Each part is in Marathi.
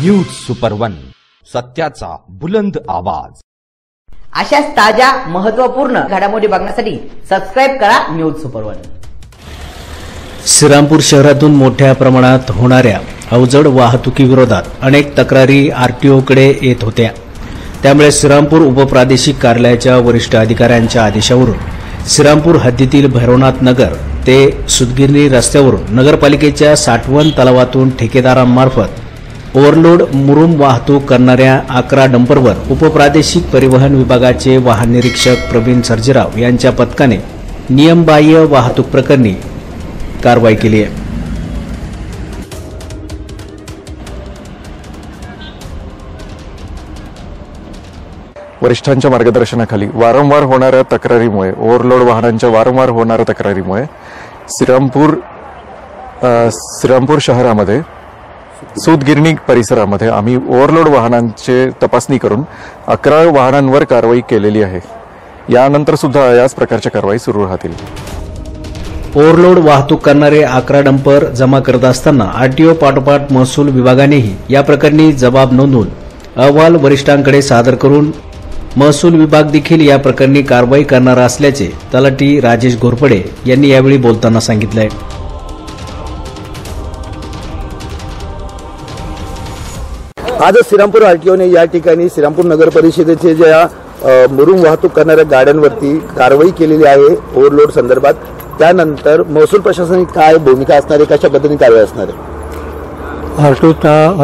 न्यूज सुपर वन, सत्याचा बुलंद आवाज। अशाच ताज्या महत्त्वपूर्ण घडामोडी बघण्यासाठी सबस्क्राइब करा न्यूज सुपर वन। श्रीरामपूर शहरातून मोठ्या प्रमाणात होणाऱ्या अवजड वाहतुकीविरोधात अनेक तक्रारी आरटीओकडे येत होत्या। त्यामुळे श्रीरामपूर उपप्रादेशिक कार्यालयाच्या वरिष्ठ अधिकाऱ्यांच्या आदेशावरून श्रीरामपूर हद्दीतील भैरवनाथ नगर ते सुदगिरणी रस्त्यावरून नगरपालिकेच्या साठवण तलावातून ठेकेदारांमार्फत ओव्हरलोड मुरुम वाहतूक करणाऱ्या 11 डंपरवर उपप्रादेशिक परिवहन विभागाचे वाहन निरीक्षक प्रवीण सर्जेराव यांच्या पथकाने नियमबाह्य वाहतूक प्रकरणी कारवाई केली आहे। वरिष्ठांच्या मार्गदर्शनाखाली वारंवार होणाऱ्या तक्रारीमुळे, ओव्हरलोड वाहनांच्या वारंवार होणाऱ्या तक्रारीमुळे श्रीरामपूर शहरामध्ये सुदगिरणी परिसरामध्ये आम्ही ओव्हरलोड वाहनांची तपासणी करून 11 वाहनांवर कारवाई केलेली आहे। यानंतर सुद्धा याच प्रकारच्या कारवाई सुरू राहतील। ओव्हरलोड वाहतूक करणारे 11 डंपर जमा करत असताना आरटीओ पाठोपाठ महसूल विभागानेही या प्रकरणी जबाब नोंदवून अहवाल वरिष्ठांकडे सादर करून महसूल विभाग देखील या प्रकरणी कारवाई करणार असल्याचे तलाठी राजेश घोरपडे यांनी यावेळी बोलताना सांगितले। आज श्रीरामपूर आरटीओने या ठिकाणी श्रीरामपूर नगर परिषदेचे ज्या मुरुम वाहतूक करणाऱ्या गाड्यांवरती कारवाई केलेली आहे ओव्हरलोड संदर्भात। त्यानंतर महसूल प्रशासनाची काय भूमिका असणार आहे, कशा पद्धतीने कारवाई असणार आहे?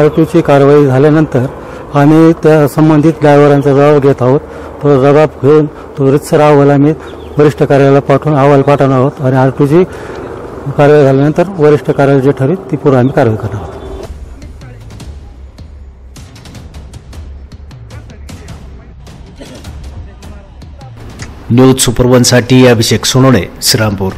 आरटीओची कारवाई झाल्यानंतर आम्ही त्या संबंधित ड्रायव्हरांचा जबाब घेत आहोत। तो जबाब घेऊन तो रितसर अहवाल आम्ही वरिष्ठ कार्यालयाला पाठवून अहवाल पाठवणार आहोत आणि आरटीओची कारवाई झाल्यानंतर वरिष्ठ कार्यालय जे ठरेल ती पूर्ण आम्ही कारवाई करणार आहोत। न्यूज सुपर वन साठी अभिषेक सोनोने, श्रीरामपूर।